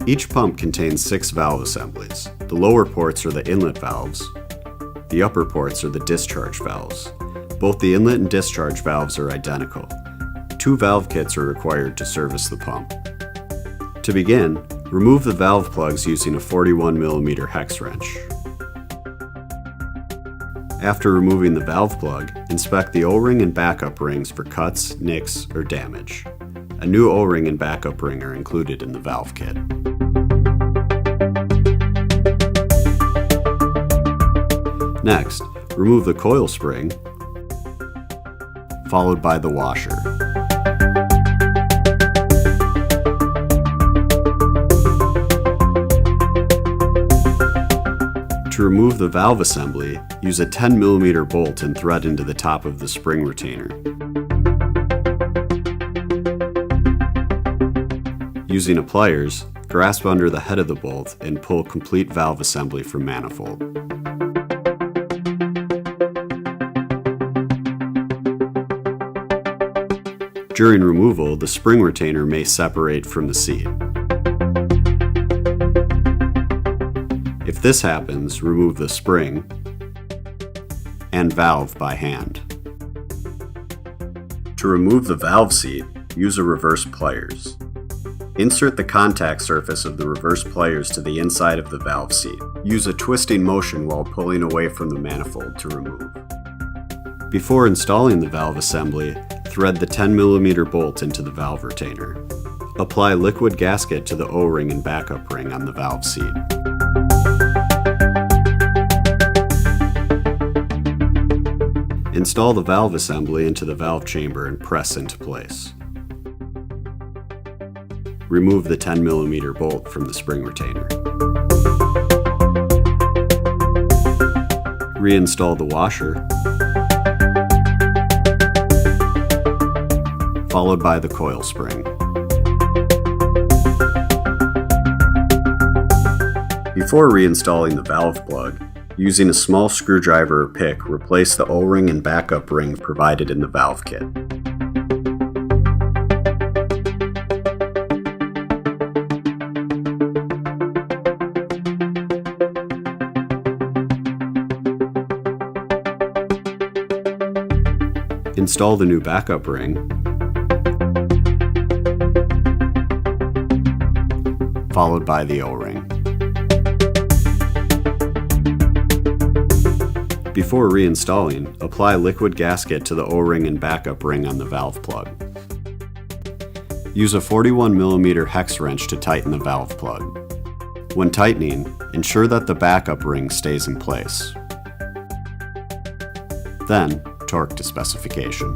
Each pump contains 6 valve assemblies. The lower ports are the inlet valves. The upper ports are the discharge valves. Both the inlet and discharge valves are identical. 2 valve kits are required to service the pump. To begin, remove the valve plugs using a 41mm hex wrench. After removing the valve plug, inspect the O-ring and backup rings for cuts, nicks, or damage. A new O-ring and backup ring are included in the valve kit. Next, remove the coil spring, followed by the washer. To remove the valve assembly, use a 10mm bolt and thread into the top of the spring retainer. Using a pliers, grasp under the head of the bolt and pull complete valve assembly from manifold. During removal, the spring retainer may separate from the seat. If this happens, remove the spring and valve by hand. To remove the valve seat, use a reverse pliers. Insert the contact surface of the reverse pliers to the inside of the valve seat. Use a twisting motion while pulling away from the manifold to remove. Before installing the valve assembly, thread the 10mm bolt into the valve retainer. Apply liquid gasket to the O-ring and backup ring on the valve seat. Install the valve assembly into the valve chamber and press into place. Remove the 10mm bolt from the spring retainer. Reinstall the washer, followed by the coil spring. Before reinstalling the valve plug, using a small screwdriver or pick, replace the O-ring and backup ring provided in the valve kit. Install the new backup ring, followed by the O-ring. Before reinstalling, apply liquid gasket to the O-ring and backup ring on the valve plug. Use a 41mm hex wrench to tighten the valve plug. When tightening, ensure that the backup ring stays in place. Then, torque to specification.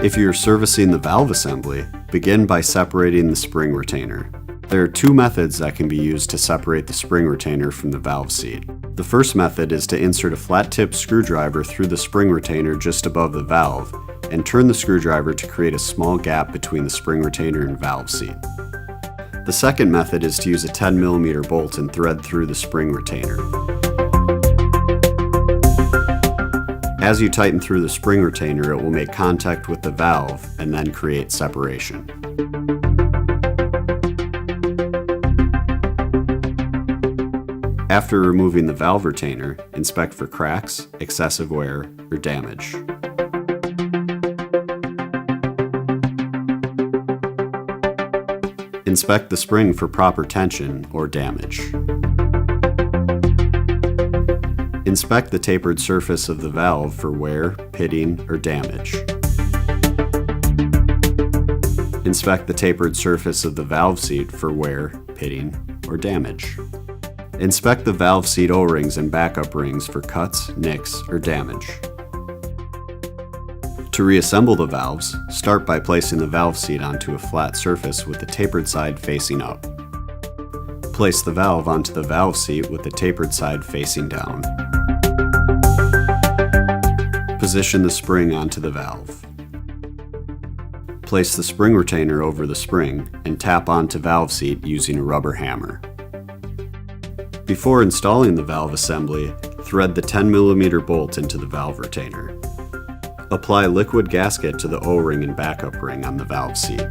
If you're servicing the valve assembly, begin by separating the spring retainer. There are 2 methods that can be used to separate the spring retainer from the valve seat. The first method is to insert a flat-tip screwdriver through the spring retainer just above the valve and turn the screwdriver to create a small gap between the spring retainer and valve seat. The second method is to use a 10mm bolt and thread through the spring retainer. As you tighten through the spring retainer, it will make contact with the valve and then create separation. After removing the valve retainer, inspect for cracks, excessive wear, or damage. Inspect the spring for proper tension or damage. Inspect the tapered surface of the valve for wear, pitting, or damage. Inspect the tapered surface of the valve seat for wear, pitting, or damage. Inspect the valve seat O-rings and backup rings for cuts, nicks, or damage. To reassemble the valves, start by placing the valve seat onto a flat surface with the tapered side facing up. Place the valve onto the valve seat with the tapered side facing down. Position the spring onto the valve. Place the spring retainer over the spring and tap onto valve seat using a rubber hammer. Before installing the valve assembly, thread the 10mm bolt into the valve retainer. Apply liquid gasket to the O-ring and backup ring on the valve seat.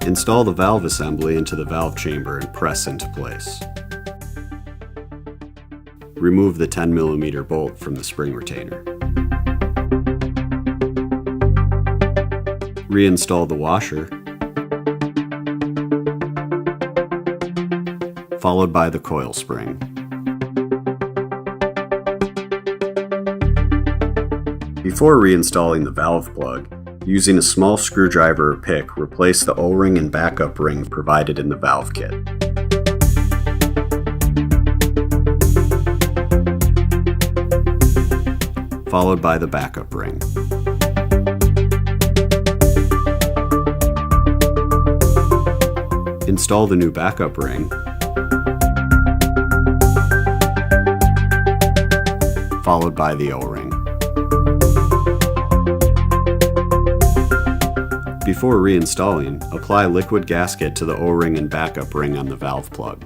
Install the valve assembly into the valve chamber and press into place. Remove the 10mm bolt from the spring retainer. Reinstall the washer, followed by the coil spring. Before reinstalling the valve plug, using a small screwdriver or pick, replace the O-ring and backup ring provided in the valve kit. Followed by the backup ring. Install the new backup ring, followed by the O-ring. Before reinstalling, apply liquid gasket to the O-ring and backup ring on the valve plug.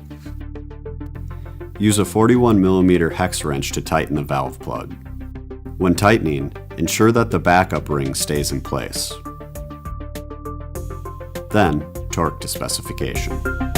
Use a 41mm hex wrench to tighten the valve plug. When tightening, ensure that the backup ring stays in place. Then, torque to specification.